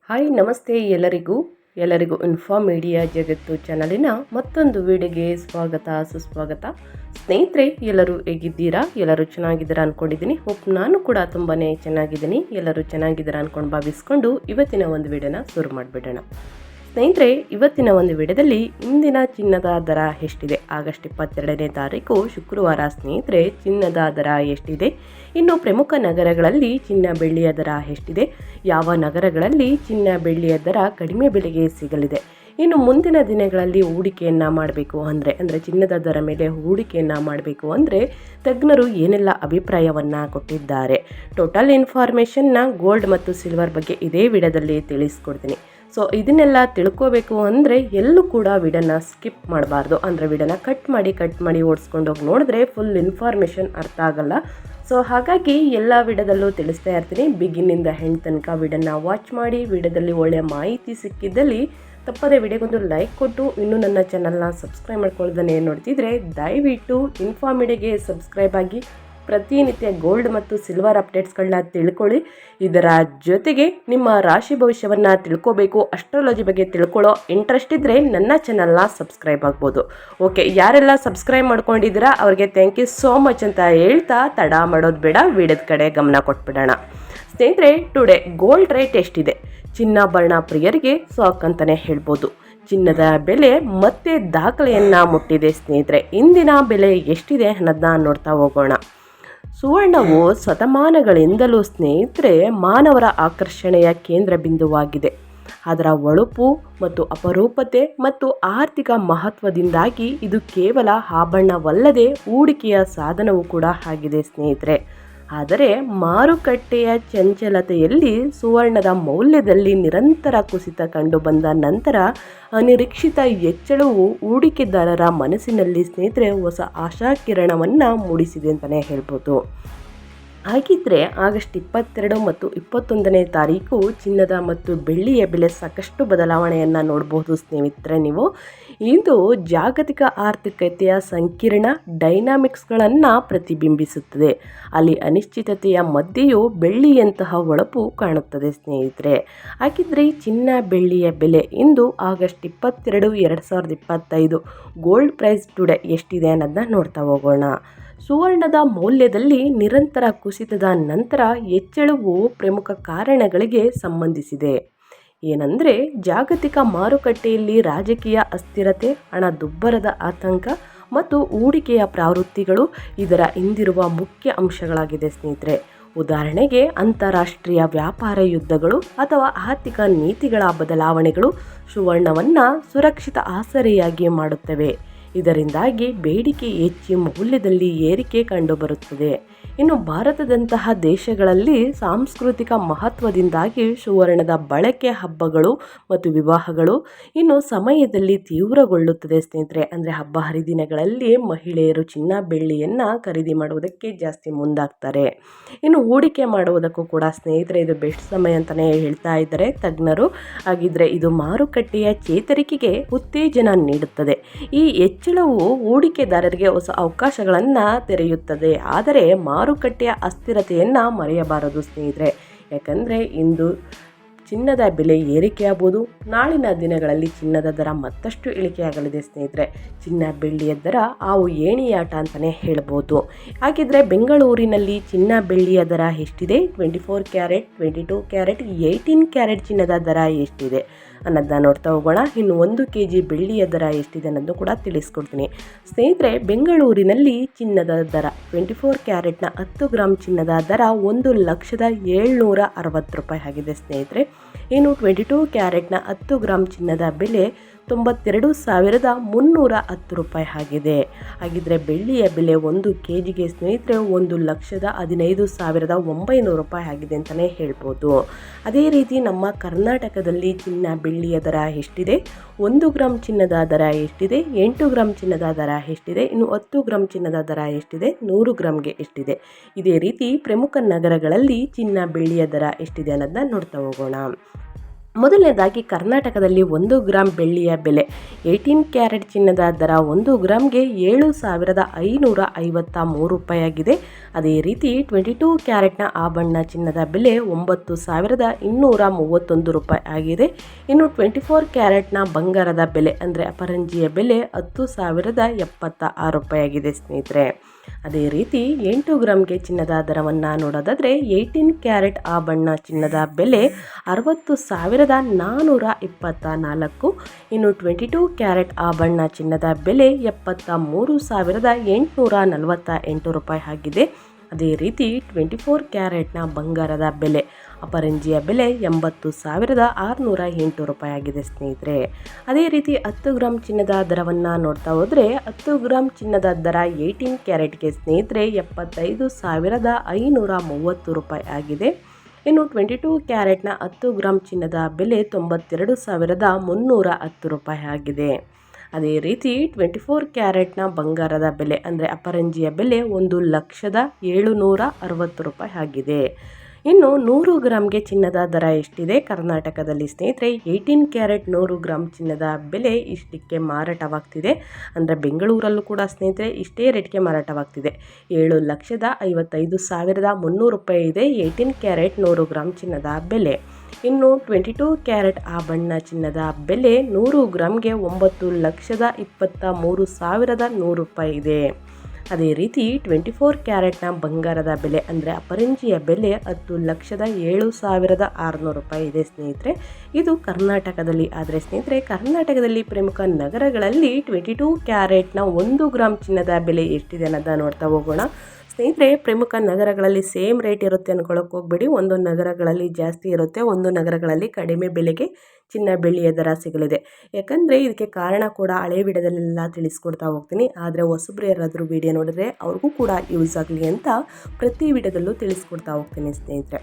Hi ನಮಸ್ತೆ ಎಲ್ಲರಿಗೂ inform media ಜಗತ್ತು ಚಾನಲಿನ ಮತ್ತೊಂದು ವಿಡಿಯೋಗೆ ಸ್ವಾಗತ ಸುಸ್ವಾಗತ. ಸ್ನೇಹಿತರೆ, ಎಲ್ಲರೂ ಹೇಗಿದ್ದೀರಾ? ಎಲ್ಲರೂ ಚೆನ್ನಾಗಿದ್ದೀರಾ ಅಂದ್ಕೊಂಡಿದ್ದೀನಿ. ನಾನು ಕೂಡ ತುಂಬಾ ಚೆನ್ನಾಗಿದ್ದೀನಿ. ಎಲ್ಲರೂ ಚೆನ್ನಾಗಿದ್ದೀರಾ ಅಂದ್ಕೊಂಡು ಭಾವಿಸ್ಕೊಂಡು ಇವತ್ತಿನ ಒಂದು ವಿಡಿಯೋನ ಶುರು ಮಾಡಿಬಿಡೋಣ. ಸ್ನೇಹಿತರೆ, ಇವತ್ತಿನ ಒಂದು ವಿಡಿಯೋದಲ್ಲಿ ಇಂದಿನ ಚಿನ್ನದ ದರ ಎಷ್ಟಿದೆ, ಆಗಸ್ಟ್ 22ನೇ ತಾರೀಕು ಶುಕ್ರವಾರ. ಸ್ನೇಹಿತರೆ, ಚಿನ್ನದ ದರ ಎಷ್ಟಿದೆ, ಇನ್ನು ಪ್ರಮುಖ ನಗರಗಳಲ್ಲಿ ಚಿನ್ನ ಬೆಳ್ಳಿಯ ದರ ಎಷ್ಟಿದೆ, ಯಾವ ನಗರಗಳಲ್ಲಿ ಚಿನ್ನ ಬೆಳ್ಳಿಯ ದರ ಕಡಿಮೆ ಬೆಲೆಗೆ ಸಿಗಲಿದೆ, ಇನ್ನು ಮುಂದಿನ ದಿನಗಳಲ್ಲಿ ಹೂಡಿಕೆಯನ್ನು ಮಾಡಬೇಕು ಅಂದರೆ ಚಿನ್ನದ ದರ ಮೇಲೆ ಹೂಡಿಕೆಯನ್ನು ಮಾಡಬೇಕು ಅಂದರೆ ತಜ್ಞರು ಏನೆಲ್ಲ ಅಭಿಪ್ರಾಯವನ್ನು ಕೊಟ್ಟಿದ್ದಾರೆ, ಟೋಟಲ್ ಇನ್ಫಾರ್ಮೇಷನ್ನ ಗೋಲ್ಡ್ ಮತ್ತು ಸಿಲ್ವರ್ ಬಗ್ಗೆ ಇದೇ ವಿಡಿಯೋದಲ್ಲಿ ತಿಳಿಸ್ಕೊಡ್ತೀನಿ. ಸೊ ಇದನ್ನೆಲ್ಲ ತಿಳ್ಕೋಬೇಕು ಅಂದರೆ ಎಲ್ಲೂ ಕೂಡ ವಿಡಿಯೋನ ಸ್ಕಿಪ್ ಮಾಡಬಾರ್ದು. ಅಂದರೆ ವಿಡಿಯೋನ ಕಟ್ ಮಾಡಿ ಓಡಿಸ್ಕೊಂಡು ಹೋಗಿ ನೋಡಿದ್ರೆ ಫುಲ್ ಇನ್ಫಾರ್ಮೇಷನ್ ಅರ್ಥ ಆಗಲ್ಲ. ಸೊ ಹಾಗಾಗಿ ಎಲ್ಲ ವಿಡಿಯೋದಲ್ಲೂ ತಿಳಿಸ್ತಾ ಇರ್ತೀನಿ. ಬಿಗಿನಿಂದ ಹೆಂಡ್ ತನಕ ವಿಡಿಯೋನ ವಾಚ್ ಮಾಡಿ. ವಿಡಿಯೋದಲ್ಲಿ ಒಳ್ಳೆಯ ಮಾಹಿತಿ ಸಿಕ್ಕಿದ್ದಲ್ಲಿ ತಪ್ಪದೇ ವಿಡಿಯೋಗೊಂದು ಲೈಕ್ ಕೊಟ್ಟು, ಇನ್ನೂ ನನ್ನ ಚಾನಲ್ನ ಸಬ್ಸ್ಕ್ರೈಬ್ ಮಾಡ್ಕೊಳ್ಳೋದನ್ನೇ ನೋಡ್ತಿದ್ರೆ ದಯವಿಟ್ಟು ಇನ್ಫಾರ್ಮ್ ಮೀಡಿಯಾಗೆ ಸಬ್ಸ್ಕ್ರೈಬ್ ಆಗಿ ಪ್ರತಿನಿತ್ಯ ಗೋಲ್ಡ್ ಮತ್ತು ಸಿಲ್ವರ್ ಅಪ್ಡೇಟ್ಸ್ಗಳನ್ನ ತಿಳ್ಕೊಳ್ಳಿ. ಇದರ ಜೊತೆಗೆ ನಿಮ್ಮ ರಾಶಿ ಭವಿಷ್ಯವನ್ನು ತಿಳ್ಕೋಬೇಕು, ಅಸ್ಟ್ರಾಲಜಿ ಬಗ್ಗೆ ತಿಳ್ಕೊಳ್ಳೋ ಇಂಟ್ರೆಸ್ಟ್ ಇದ್ದರೆ ನನ್ನ ಚಾನಲ್ನ ಸಬ್ಸ್ಕ್ರೈಬ್ ಆಗ್ಬೋದು. ಓಕೆ, ಯಾರೆಲ್ಲ ಸಬ್ಸ್ಕ್ರೈಬ್ ಮಾಡ್ಕೊಂಡಿದ್ದೀರಾ ಅವ್ರಿಗೆ ಥ್ಯಾಂಕ್ ಯು ಸೋ ಮಚ್ ಅಂತ ಹೇಳ್ತಾ ತಡ ಮಾಡೋದು ಬೇಡ, ವಿಡಿಯೋದ ಕಡೆ ಗಮನ ಕೊಟ್ಬಿಡೋಣ. ಸ್ನೇಹಿತರೆ, ಟುಡೇ ಗೋಲ್ಡ್ ರೇಟ್ ಎಷ್ಟಿದೆ? ಚಿನ್ನಾಭರಣ ಪ್ರಿಯರಿಗೆ ಸಾಕ್ ಅಂತಲೇ ಹೇಳ್ಬೋದು. ಚಿನ್ನದ ಬೆಲೆ ಮತ್ತೆ ದಾಖಲೆಯನ್ನು ಮುಟ್ಟಿದೆ. ಸ್ನೇಹಿತರೆ, ಇಂದಿನ ಬೆಲೆ ಎಷ್ಟಿದೆ ಅನ್ನೋದನ್ನ ನೋಡ್ತಾ ಹೋಗೋಣ. ಸುವರ್ಣವು ಶತಮಾನಗಳಿಂದಲೂ ಸ್ನೇಹಿತರೆ ಮಾನವರ ಆಕರ್ಷಣೆಯ ಕೇಂದ್ರ ಬಿಂದುವಾಗಿದೆ. ಅದರ ಹೊಳಪು ಮತ್ತು ಅಪರೂಪತೆ ಮತ್ತು ಆರ್ಥಿಕ ಮಹತ್ವದಿಂದಾಗಿ ಇದು ಕೇವಲ ಆಭರಣವಲ್ಲದೆ ಹೂಡಿಕೆಯ ಸಾಧನವೂ ಕೂಡ ಆಗಿದೆ ಸ್ನೇಹಿತರೆ. ಆದರೆ ಮಾರುಕಟ್ಟೆಯ ಚಂಚಲತೆಯಲ್ಲಿ ಸುವರ್ಣದ ಮೌಲ್ಯದಲ್ಲಿ ನಿರಂತರ ಕುಸಿತ ಕಂಡುಬಂದ ನಂತರ ಅನಿರೀಕ್ಷಿತ ಹೆಚ್ಚಳವು ಹೂಡಿಕೆದಾರರ ಮನಸ್ಸಿನಲ್ಲಿ ಸ್ನೇಹಿತರೆ ಹೊಸ ಆಶಾಕಿರಣವನ್ನು ಮೂಡಿಸಿದೆ ಅಂತಲೇ ಹೇಳ್ಬೋದು. ಹಾಗಿದ್ರೆ ಆಗಸ್ಟ್ 22 ಮತ್ತು 21ನೇ ತಾರೀಕು ಚಿನ್ನದ ಮತ್ತು ಬೆಳ್ಳಿಯ ಬೆಲೆ ಸಾಕಷ್ಟು ಬದಲಾವಣೆಯನ್ನು ನೋಡಬಹುದು ಸ್ನೇಹಿತರೆ. ನೀವು ಇದು ಜಾಗತಿಕ ಆರ್ಥಿಕತೆಯ ಸಂಕೀರ್ಣ ಡೈನಾಮಿಕ್ಸ್ಗಳನ್ನು ಪ್ರತಿಬಿಂಬಿಸುತ್ತದೆ. ಅಲ್ಲಿ ಅನಿಶ್ಚಿತತೆಯ ಮಧ್ಯೆಯೂ ಬೆಳ್ಳಿಯಂತಹ ಹೊಳಪು ಕಾಣುತ್ತದೆ ಸ್ನೇಹಿತರೆ. ಹಾಗಿದ್ರೆ ಚಿನ್ನ ಬೆಳ್ಳಿಯ ಬೆಲೆ ಇಂದು ಆಗಸ್ಟ್ 22, 2025 ಗೋಲ್ಡ್ ಪ್ರೈಸ್ ಟುಡೇ ಎಷ್ಟಿದೆ ಅನ್ನೋದನ್ನ ನೋಡ್ತಾ ಹೋಗೋಣ. ಸುವರ್ಣದ ಮೌಲ್ಯದಲ್ಲಿ ನಿರಂತರ ಕುಸಿತದ ನಂತರ ಹೆಚ್ಚಳವು ಪ್ರಮುಖ ಕಾರಣಗಳಿಗೆ ಸಂಬಂಧಿಸಿದೆ. ಏನಂದರೆ ಜಾಗತಿಕ ಮಾರುಕಟ್ಟೆಯಲ್ಲಿ ರಾಜಕೀಯ ಅಸ್ಥಿರತೆ, ಹಣದುಬ್ಬರದ ಆತಂಕ ಮತ್ತು ಹೂಡಿಕೆಯ ಪ್ರವೃತ್ತಿಗಳು ಇದರ ಹಿಂದಿರುವ ಮುಖ್ಯ ಅಂಶಗಳಾಗಿದೆ ಸ್ನೇಹಿತರೆ. ಉದಾಹರಣೆಗೆ ಅಂತಾರಾಷ್ಟ್ರೀಯ ವ್ಯಾಪಾರ ಯುದ್ಧಗಳು ಅಥವಾ ಆರ್ಥಿಕ ನೀತಿಗಳ ಬದಲಾವಣೆಗಳು ಸುವರ್ಣವನ್ನು ಸುರಕ್ಷಿತ ಆಸರೆಯಾಗಿ ಮಾಡುತ್ತವೆ. ಇದರಿಂದಾಗಿ ಬೇಡಿಕೆ ಹೆಚ್ಚಿ ಮೌಲ್ಯದಲ್ಲಿ ಏರಿಕೆ ಕಂಡುಬರುತ್ತದೆ. ಇನ್ನು ಭಾರತದಂತಹ ದೇಶಗಳಲ್ಲಿ ಸಾಂಸ್ಕೃತಿಕ ಮಹತ್ವದಿಂದಾಗಿ ಸುವರ್ಣದ ಬಳಕೆ ಹಬ್ಬಗಳು ಮತ್ತು ವಿವಾಹಗಳು ಇನ್ನು ಸಮಯದಲ್ಲಿ ತೀವ್ರಗೊಳ್ಳುತ್ತದೆ ಸ್ನೇಹಿತರೆ. ಅಂದರೆ ಹಬ್ಬ ಹರಿದಿನಗಳಲ್ಲಿ ಮಹಿಳೆಯರು ಚಿನ್ನ ಬೆಳ್ಳಿಯನ್ನು ಖರೀದಿ ಮಾಡುವುದಕ್ಕೆ ಜಾಸ್ತಿ ಮುಂದಾಗ್ತಾರೆ. ಇನ್ನು ಹೂಡಿಕೆ ಮಾಡುವುದಕ್ಕೂ ಕೂಡ ಸ್ನೇಹಿತರೆ ಇದು ಬೆಸ್ಟ್ ಸಮಯ ಅಂತಲೇ ಹೇಳ್ತಾ ಇದ್ದಾರೆ ತಜ್ಞರು. ಹಾಗಿದ್ರೆ ಇದು ಮಾರುಕಟ್ಟೆಯ ಚೇತರಿಕೆಗೆ ಉತ್ತೇಜನ ನೀಡುತ್ತದೆ. ಈ ಹೆಚ್ಚಳವು ಹೂಡಿಕೆದಾರರಿಗೆ ಹೊಸ ಅವಕಾಶಗಳನ್ನು ತೆರೆಯುತ್ತದೆ. ಆದರೆ ಮಾರುಕಟ್ಟೆಯ ಅಸ್ಥಿರತೆಯನ್ನು ಮರೆಯಬಾರದು ಸ್ನೇಹಿತರೆ. ಯಾಕಂದರೆ ಇಂದು ಚಿನ್ನದ ಬೆಲೆ ಏರಿಕೆಯಾಗಬಹುದು, ನಾಳಿನ ದಿನಗಳಲ್ಲಿ ಚಿನ್ನದ ದರ ಮತ್ತಷ್ಟು ಇಳಿಕೆಯಾಗಲಿದೆ ಸ್ನೇಹಿತರೆ. ಚಿನ್ನ ಬೆಳ್ಳಿಯ ದರ ಆವು ಏಣಿಯಾಟ ಅಂತಲೇ ಹೇಳ್ಬೋದು. ಹಾಗಿದ್ರೆ ಬೆಂಗಳೂರಿನಲ್ಲಿ ಚಿನ್ನ ಬೆಳ್ಳಿಯ ದರ ಎಷ್ಟಿದೆ, 24 ಕ್ಯಾರೆಟ್, 22 ಕ್ಯಾರೆಟ್, 18 ಕ್ಯಾರೆಟ್ ಚಿನ್ನದ ದರ ಎಷ್ಟಿದೆ ಅನ್ನೋದನ್ನ ನೋಡ್ತಾ ಹೋಗೋಣ. ಇನ್ನು 1 kg ಬೆಳ್ಳಿಯ ದರ ಎಷ್ಟಿದೆ ಅನ್ನೋದು ಕೂಡ ತಿಳಿಸ್ಕೊಡ್ತೀನಿ ಸ್ನೇಹಿತರೆ. ಬೆಂಗಳೂರಿನಲ್ಲಿ ಚಿನ್ನದ ದರ 24 ಕ್ಯಾರೆಟ್ನ 10 ಗ್ರಾಮ್ ಚಿನ್ನದ ದರ 1,760,000 ರೂಪಾಯಿ ಆಗಿದೆ ಸ್ನೇಹಿತರೆ. ಇನ್ನು 22 ಕ್ಯಾರೆಟ್ನ 10 ಗ್ರಾಮ್ ಚಿನ್ನದ ಬೆಲೆ 92,310 ರೂಪಾಯಿ ಆಗಿದೆ. ಹಾಗಿದ್ರೆ ಬೆಳ್ಳಿಯ ಬೆಲೆ 1 kgಗೆ ಸ್ನೇಹಿತರೆ 1,15,900 ರೂಪಾಯಿ ಆಗಿದೆ ಅಂತಲೇ ಹೇಳ್ಬೋದು. ಅದೇ ರೀತಿ ನಮ್ಮ ಕರ್ನಾಟಕದಲ್ಲಿ ಚಿನ್ನ ಬೆಳ್ಳಿಯ ದರ ಎಷ್ಟಿದೆ, 1 ಗ್ರಾಮ್ ಚಿನ್ನದ ದರ ಎಷ್ಟಿದೆ, 8 ಗ್ರಾಮ್ ಚಿನ್ನದ ದರ ಎಷ್ಟಿದೆ, ಇನ್ನು 10 ಗ್ರಾಮ್ ಚಿನ್ನದ ದರ ಎಷ್ಟಿದೆ, 100 ಗ್ರಾಮ್ಗೆ ಎಷ್ಟಿದೆ. ಇದೇ ರೀತಿ ಪ್ರಮುಖ ನಗರಗಳಲ್ಲಿ ಚಿನ್ನ ಬೆಳ್ಳಿಯ ದರ ಎಷ್ಟಿದೆ ಅನ್ನೋದನ್ನ ನೋಡ್ತಾ ಹೋಗೋಣ. ಮೊದಲನೇದಾಗಿ ಕರ್ನಾಟಕದಲ್ಲಿ 1 ಗ್ರಾಂ ಬೆಳ್ಳಿಯ ಬೆಲೆ 18 ಕ್ಯಾರೆಟ್ ಚಿನ್ನದ ದರ 1 ಗ್ರಾಮ್ಗೆ 7,553 ರೂಪಾಯಿ ಆಗಿದೆ. ಅದೇ ರೀತಿ 22 ಕ್ಯಾರೆಟ್ನ ಆಭರಣ ಚಿನ್ನದ ಬೆಲೆ 9,231 ರೂಪಾಯಿ ಆಗಿದೆ. ಇನ್ನು 24 ಕ್ಯಾರೆಟ್ನ ಬಂಗಾರದ ಬೆಲೆ ಅಂದರೆ ಅಪರಂಜಿಯ ಬೆಲೆ 10,076 ರೂಪಾಯಿ ಆಗಿದೆ ಸ್ನೇಹಿತರೆ. ಅದೇ ರೀತಿ 8 ಗ್ರಾಮ್ಗೆ ಚಿನ್ನದ ದರವನ್ನು ನೋಡೋದಾದರೆ 18 ಕ್ಯಾರೆಟ್ ಆಭರಣ ಚಿನ್ನದ ಬೆಲೆ 60,424. ಇನ್ನು 22 ಕ್ಯಾರೆಟ್ ಆಭರಣ ಚಿನ್ನದ ಬೆಲೆ 73,848 ರೂಪಾಯಿ ಆಗಿದೆ. ಅದೇ ರೀತಿ 24 ಕ್ಯಾರೆಟ್ನ ಬಂಗಾರದ ಬೆಲೆ ಅಪರಂಜಿಯ ಬೆಲೆ 80,608 ರೂಪಾಯಿ ಆಗಿದೆ ಸ್ನೇಹಿತರೆ. ಅದೇ ರೀತಿ 10 ಗ್ರಾಮ್ ಚಿನ್ನದ ದರವನ್ನು ನೋಡ್ತಾ ಹೋದರೆ 10 ಗ್ರಾಮ್ ಚಿನ್ನದ ದರ 18 ಕ್ಯಾರೆಟ್ಗೆ ಸ್ನೇಹಿತರೆ 75,530 ರೂಪಾಯಿ ಆಗಿದೆ. ಇನ್ನು 22 ಕ್ಯಾರೆಟ್ನ 10 ಗ್ರಾಮ್ ಚಿನ್ನದ ಬೆಲೆ 92,310 ರೂಪಾಯಿ ಆಗಿದೆ. ಅದೇ ರೀತಿ 24 ಕ್ಯಾರೆಟ್ನ ಬಂಗಾರದ ಬೆಲೆ ಅಂದರೆ ಅಪರಂಜಿಯ ಬೆಲೆ 1,760,000 ರೂಪಾಯಿ ಆಗಿದೆ. ಇನ್ನು 100 ಗ್ರಾಮ್ಗೆ ಚಿನ್ನದ ದರ ಎಷ್ಟಿದೆ ಕರ್ನಾಟಕದಲ್ಲಿ ಸ್ನೇಹಿತರೆ? 18 ಕ್ಯಾರೆಟ್ 100 ಗ್ರಾಮ್ ಚಿನ್ನದ ಬೆಲೆ ಇಷ್ಟಕ್ಕೆ ಮಾರಾಟವಾಗ್ತಿದೆ. ಅಂದರೆ ಬೆಂಗಳೂರಲ್ಲೂ ಕೂಡ ಸ್ನೇಹಿತರೆ ಇಷ್ಟೇ ರೇಟ್ಗೆ ಮಾರಾಟವಾಗ್ತಿದೆ. 7,55,300 ರೂಪಾಯಿ ಇದೆ 18 ಕ್ಯಾರೆಟ್ 100 ಗ್ರಾಮ್ ಚಿನ್ನದ ಬೆಲೆ. ಇನ್ನು 22 ಕ್ಯಾರೆಟ್ ಆಭರಣ ಚಿನ್ನದ ಬೆಲೆ 100 ಗ್ರಾಮ್ಗೆ 9,23,100 ರೂಪಾಯಿ ಇದೆ. ಅದೇ ರೀತಿ 24 ಕ್ಯಾರೆಟ್ನ ಬಂಗಾರದ ಬೆಲೆ ಅಂದರೆ ಅಪರಂಜಿಯ ಬೆಲೆ 10,07,600 ರೂಪಾಯಿ ಇದೆ ಸ್ನೇಹಿತರೆ. ಇದು ಕರ್ನಾಟಕದಲ್ಲಿ. ಆದರೆ ಸ್ನೇಹಿತರೆ ಕರ್ನಾಟಕದಲ್ಲಿ ಪ್ರಮುಖ ನಗರಗಳಲ್ಲಿ 22 ಕ್ಯಾರೆಟ್ನ 1 ಗ್ರಾಮ್ ಚಿನ್ನದ ಬೆಲೆ ಎಷ್ಟಿದೆ ಅನ್ನೋದನ್ನ ನೋಡ್ತಾ ಹೋಗೋಣ. ಸ್ನೇಹಿತರೆ ಪ್ರಮುಖ ನಗರಗಳಲ್ಲಿ ಸೇಮ್ ರೇಟ್ ಇರುತ್ತೆ ಅಂದ್ಕೊಳ್ಳೋಕೆ ಹೋಗ್ಬೇಡಿ. ಒಂದು ನಗರಗಳಲ್ಲಿ ಜಾಸ್ತಿ ಇರುತ್ತೆ, ಒಂದು ನಗರಗಳಲ್ಲಿ ಕಡಿಮೆ ಬೆಲೆಗೆ ಚಿನ್ನ ಬೆಳ್ಳಿಯ ದರ ಸಿಗಲಿದೆ. ಯಾಕಂದರೆ ಇದಕ್ಕೆ ಕಾರಣ ಕೂಡ ಹಳೆ ವಿಡಿಯೋದಲ್ಲೆಲ್ಲ ತಿಳಿಸ್ಕೊಡ್ತಾ ಹೋಗ್ತೀನಿ. ಆದರೆ ಹೊಸಬ್ರು ಯಾರಾದರೂ ವಿಡಿಯೋ ನೋಡಿದ್ರೆ ಅವ್ರಿಗೂ ಕೂಡ ಯೂಸ್ ಆಗಲಿ ಅಂತ ಪ್ರತಿ ವಿಡಿಯೋದಲ್ಲೂ ತಿಳಿಸ್ಕೊಡ್ತಾ ಹೋಗ್ತೀನಿ ಸ್ನೇಹಿತರೆ.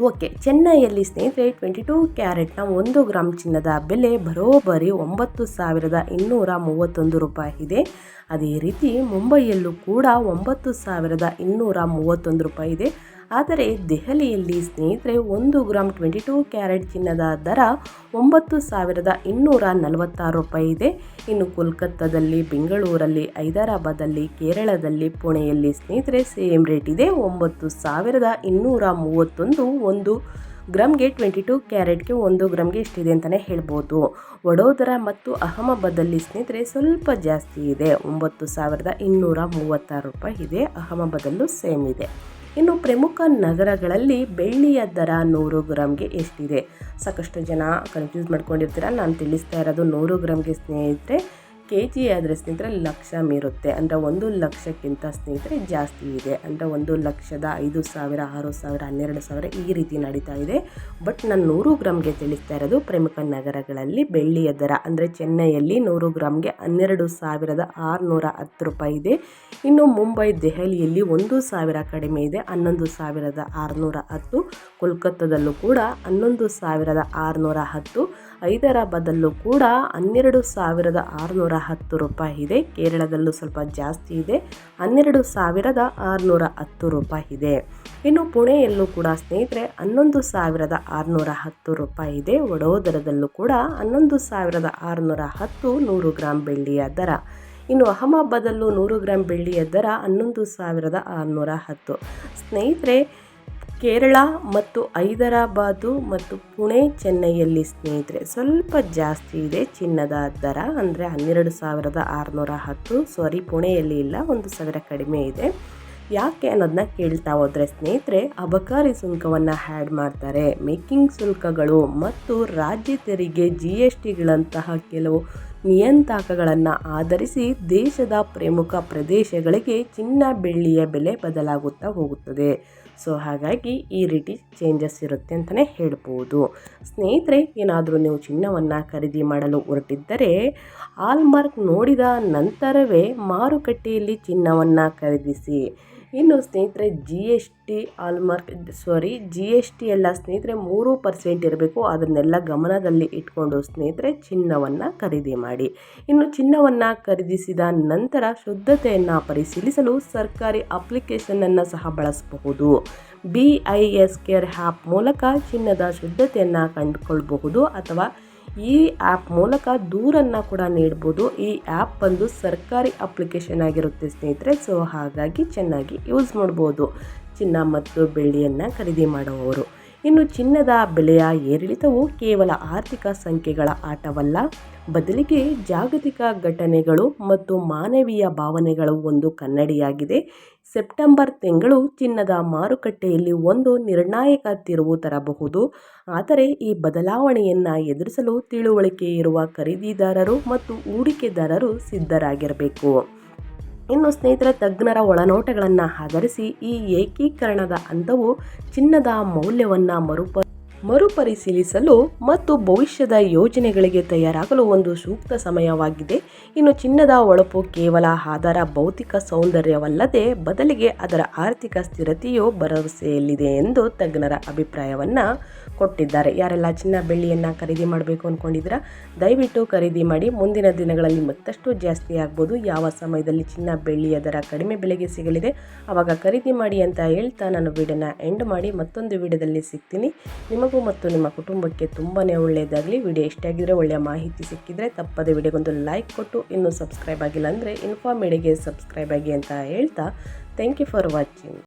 ಓಕೆ, ಚೆನ್ನೈಯಲ್ಲಿ ಸ್ನೇಹಿತರೆ 22 ಕ್ಯಾರೆಟ್ನ 1 ಗ್ರಾಮ್ ಚಿನ್ನದ ಬೆಲೆ ಬರೋಬ್ಬರಿ 9,231 ರೂಪಾಯಿ ಇದೆ. ಅದೇ ರೀತಿ ಮುಂಬೈಯಲ್ಲೂ ಕೂಡ 9,231 ರೂಪಾಯಿ ಇದೆ. ಆದರೆ ದೆಹಲಿಯಲ್ಲಿ ಸ್ನೇಹಿತರೆ 1 ಗ್ರಾಮ್ 22 ಕ್ಯಾರೆಟ್ ಚಿನ್ನದ ದರ 9,246 ರೂಪಾಯಿ ಇದೆ. ಇನ್ನು ಕೋಲ್ಕತ್ತಾದಲ್ಲಿ, ಬೆಂಗಳೂರಲ್ಲಿ, ಹೈದರಾಬಾದಲ್ಲಿ, ಕೇರಳದಲ್ಲಿ, ಪುಣೆಯಲ್ಲಿ ಸ್ನೇಹಿತರೆ ಸೇಮ್ ರೇಟ್ ಇದೆ 9,231. 1 ಗ್ರಾಮ್ಗೆ 22 ಕ್ಯಾರೆಟ್ಗೆ 1 ಗ್ರಾಮ್ಗೆ ಎಷ್ಟಿದೆ ಅಂತಲೇ ಹೇಳ್ಬೋದು. ವಡೋದರ ಮತ್ತು ಅಹಮದಾಬಾದಲ್ಲಿ ಸ್ನೇಹಿತರೆ ಸ್ವಲ್ಪ ಜಾಸ್ತಿ ಇದೆ 9,236 ರೂಪಾಯಿ ಇದೆ. ಅಹಮದಾಬಾದಲ್ಲೂ ಸೇಮ್ ಇದೆ. ಇನ್ನು ಪ್ರಮುಖ ನಗರಗಳಲ್ಲಿ ಬೆಳ್ಳಿಯ ದರ 100 ಗ್ರಾಮ್ಗೆ ಎಷ್ಟಿದೆ? ಸಾಕಷ್ಟು ಜನ ಕನ್ಫ್ಯೂಸ್ ಮಾಡ್ಕೊಂಡಿರ್ತೀರ. ನಾನು ತಿಳಿಸ್ತಾ ಇರೋದು 100 ಗ್ರಾಮ್ಗೆ ಸ್ನೇಹಿತರೆ kg ಆದರೆ ಸ್ನೇಹಿತರೆ ಲಕ್ಷ ಮೀರುತ್ತೆ. ಅಂದರೆ 1,00,000ಕ್ಕಿಂತ ಸ್ನೇಹಿತರೆ ಜಾಸ್ತಿ ಇದೆ. ಅಂದರೆ 1,05,000, 6,000, 12,000 ಈ ರೀತಿ ನಡೀತಾ ಇದೆ. ಬಟ್ ನಾನು 100 ಗ್ರಾಮ್ಗೆ ತಿಳಿಸ್ತಾ ಇರೋದು ಪ್ರಮುಖ ನಗರಗಳಲ್ಲಿ ಬೆಳ್ಳಿಯ ದರ. ಅಂದರೆ ಚೆನ್ನೈಯಲ್ಲಿ 100 ಗ್ರಾಮ್ಗೆ 12,610 ರೂಪಾಯಿ ಇದೆ. ಇನ್ನು ಮುಂಬೈ, ದೆಹಲಿಯಲ್ಲಿ 1,000 ಕಡಿಮೆ ಇದೆ 11,610. ಕೋಲ್ಕತ್ತಾದಲ್ಲೂ ಕೂಡ 11,610. ಹೈದರಾಬಾದಲ್ಲೂ ಕೂಡ 12,610 ರೂಪಾಯಿ ಇದೆ. ಕೇರಳದಲ್ಲೂ ಸ್ವಲ್ಪ ಜಾಸ್ತಿ ಇದೆ 12,610 ರೂಪಾಯಿ ಇದೆ. ಇನ್ನು ಪುಣೆಯಲ್ಲೂ ಕೂಡ ಸ್ನೇಹಿತರೆ 11,610 ರೂಪಾಯಿ ಇದೆ. ವಡೋದರದಲ್ಲೂ ಕೂಡ 11,610 100 ಗ್ರಾಮ್ ಬೆಳ್ಳಿಯ ದರ. ಇನ್ನು ಅಹಮದಾಬಾದಲ್ಲೂ 100 ಗ್ರಾಮ್ ಬೆಳ್ಳಿಯ ದರ 11,610. ಸ್ನೇಹಿತರೆ ಕೇರಳ ಮತ್ತು ಹೈದರಾಬಾದು ಮತ್ತು ಪುಣೆ, ಚೆನ್ನೈಯಲ್ಲಿ ಸ್ನೇಹಿತರೆ ಸ್ವಲ್ಪ ಜಾಸ್ತಿ ಇದೆ ಚಿನ್ನದ ದರ. ಅಂದರೆ 12,610. ಸಾರಿ, ಪುಣೆಯಲ್ಲಿ ಇಲ್ಲ, 1,000 ಕಡಿಮೆ ಇದೆ. ಯಾಕೆ ಅನ್ನೋದನ್ನ ಕೇಳ್ತಾ ಹೋದರೆ ಸ್ನೇಹಿತರೆ ಅಬಕಾರಿ ಸುಂಕವನ್ನು ಆ್ಯಡ್ ಮಾಡ್ತಾರೆ. ಮೇಕಿಂಗ್ ಶುಲ್ಕಗಳು ಮತ್ತು ರಾಜ್ಯ ತೆರಿಗೆ GSTಗಳಂತಹ ಕೆಲವು ನಿಯತಾಂಕಗಳನ್ನು ಆಧರಿಸಿ ದೇಶದ ಪ್ರಮುಖ ಪ್ರದೇಶಗಳಿಗೆ ಚಿನ್ನ ಬೆಳ್ಳಿಯ ಬೆಲೆ ಬದಲಾಗುತ್ತಾ ಹೋಗುತ್ತದೆ. ಸೊ ಹಾಗಾಗಿ ಈ ರೀತಿ ಚೇಂಜಸ್ ಇರುತ್ತೆ ಅಂತಲೇ ಹೇಳ್ಬೋದು. ಸ್ನೇಹಿತರೆ ಏನಾದರೂ ನೀವು ಚಿನ್ನವನ್ನು ಖರೀದಿ ಮಾಡಲು ಹೊರಟಿದ್ದರೆ ಹಾಲ್ಮಾರ್ಕ್ ನೋಡಿದ ನಂತರವೇ ಮಾರುಕಟ್ಟೆಯಲ್ಲಿ ಚಿನ್ನವನ್ನು ಖರೀದಿಸಿ. ಇನ್ನು ಸ್ನೇಹಿತರೆ GST ಎಲ್ಲ ಸ್ನೇಹಿತರೆ 3% ಇರಬೇಕು. ಅದನ್ನೆಲ್ಲ ಗಮನದಲ್ಲಿ ಇಟ್ಕೊಂಡು ಸ್ನೇಹಿತರೆ ಚಿನ್ನವನ್ನು ಖರೀದಿ ಮಾಡಿ. ಇನ್ನು ಚಿನ್ನವನ್ನು ಖರೀದಿಸಿದ ನಂತರ ಶುದ್ಧತೆಯನ್ನು ಪರಿಶೀಲಿಸಲು ಸರ್ಕಾರಿ ಅಪ್ಲಿಕೇಶನನ್ನು ಸಹ ಬಳಸಬಹುದು. BIS ಕೇರ್ ಆ್ಯಪ್ ಮೂಲಕ ಚಿನ್ನದ ಶುದ್ಧತೆಯನ್ನು ಕಂಡುಕೊಳ್ಬಹುದು ಅಥವಾ ಈ ಆ್ಯಪ್ ಮೂಲಕ ದೂರನ್ನು ಕೂಡ ನೀಡ್ಬೋದು. ಈ ಆ್ಯಪ್ ಬಂದು ಸರ್ಕಾರಿ ಅಪ್ಲಿಕೇಶನ್ ಆಗಿರುತ್ತೆ ಸ್ನೇಹಿತರೆ. ಸೊ ಹಾಗಾಗಿ ಚೆನ್ನಾಗಿ ಯೂಸ್ ಮಾಡ್ಬೋದು ಚಿನ್ನ ಮತ್ತು ಬೆಳ್ಳಿಯನ್ನು ಖರೀದಿ ಮಾಡುವವರು. ಇನ್ನು ಚಿನ್ನದ ಬೆಲೆಯ ಏರಿಳಿತವು ಕೇವಲ ಆರ್ಥಿಕ ಸಂಖ್ಯೆಗಳ ಆಟವಲ್ಲ, ಬದಲಿಗೆ ಜಾಗತಿಕ ಘಟನೆಗಳು ಮತ್ತು ಮಾನವೀಯ ಭಾವನೆಗಳು ಒಂದು ಕನ್ನಡಿಯಾಗಿದೆ. ಸೆಪ್ಟೆಂಬರ್ ತಿಂಗಳು ಚಿನ್ನದ ಮಾರುಕಟ್ಟೆಯಲ್ಲಿ ಒಂದು ನಿರ್ಣಾಯಕ ತಿರುವು ತರಬಹುದು. ಆದರೆ ಈ ಬದಲಾವಣೆಯನ್ನು ಎದುರಿಸಲು ತಿಳುವಳಿಕೆ ಇರುವ ಖರೀದಿದಾರರು ಮತ್ತು ಹೂಡಿಕೆದಾರರು ಸಿದ್ಧರಾಗಿರಬೇಕು. ಇನ್ನು ಸ್ನೇಹಿತರೆ, ತಜ್ಞರ ಒಳನೋಟಗಳನ್ನು ಆಧರಿಸಿ ಈ ಏಕೀಕರಣದ ಹಂತವು ಚಿನ್ನದ ಮೌಲ್ಯವನ್ನು ಮರುಪರಿಶೀಲಿಸಲು ಮತ್ತು ಭವಿಷ್ಯದ ಯೋಜನೆಗಳಿಗೆ ತಯಾರಾಗಲು ಒಂದು ಸೂಕ್ತ ಸಮಯವಾಗಿದೆ. ಇನ್ನು ಚಿನ್ನದ ಹೊಳಪು ಕೇವಲ ಅದರ ಭೌತಿಕ ಸೌಂದರ್ಯವಲ್ಲದೆ, ಬದಲಿಗೆ ಅದರ ಆರ್ಥಿಕ ಸ್ಥಿರತೆಯು ಭರವಸೆಯಲ್ಲಿದೆ ಎಂದು ತಜ್ಞರ ಅಭಿಪ್ರಾಯವನ್ನು ಕೊಟ್ಟಿದ್ದಾರೆ. ಯಾರೆಲ್ಲ ಚಿನ್ನ ಬೆಳ್ಳಿಯನ್ನು ಖರೀದಿ ಮಾಡಬೇಕು ಅಂದ್ಕೊಂಡಿದ್ದೀರಾ, ದಯವಿಟ್ಟು ಖರೀದಿ ಮಾಡಿ. ಮುಂದಿನ ದಿನಗಳಲ್ಲಿ ಮತ್ತಷ್ಟು ಜಾಸ್ತಿ ಆಗ್ಬೋದು. ಯಾವ ಸಮಯದಲ್ಲಿ ಚಿನ್ನ ಬೆಳ್ಳಿಯ ದರ ಕಡಿಮೆ ಬೆಲೆಗೆ ಸಿಗಲಿದೆ ಆವಾಗ ಖರೀದಿ ಮಾಡಿ ಅಂತ ಹೇಳ್ತಾ ನಾನು ವಿಡಿಯೋನ ಎಂಡ್ ಮಾಡಿ ಮತ್ತೊಂದು ವಿಡಿಯೋದಲ್ಲಿ ಸಿಗ್ತೀನಿ. ನಿಮಗೂ ಮತ್ತು ನಿಮ್ಮ ಕುಟುಂಬಕ್ಕೆ ತುಂಬಾ ಒಳ್ಳೆಯದಾಗಲಿ. ವಿಡಿಯೋ ಇಷ್ಟ ಆಗಿದ್ರೆ, ಒಳ್ಳೆಯ ಮಾಹಿತಿ ಸಿಕ್ಕಿದ್ರೆ ತಪ್ಪದೆ ವಿಡಿಯೋಗೊಂದು ಲೈಕ್ ಕೊಟ್ಟು, ಇನ್ನೂ ಸಬ್ಸ್ಕ್ರೈಬ್ ಆಗಿಲ್ಲ ಅಂದರೆ ಇನ್ಫಾರ್ಮ್ ಮೀಡಿಯಾಗೆ ಸಬ್ಸ್ಕ್ರೈಬ್ ಆಗಿ ಅಂತ ಹೇಳ್ತಾ ಥ್ಯಾಂಕ್ ಯು ಫಾರ್ ವಾಚಿಂಗ್.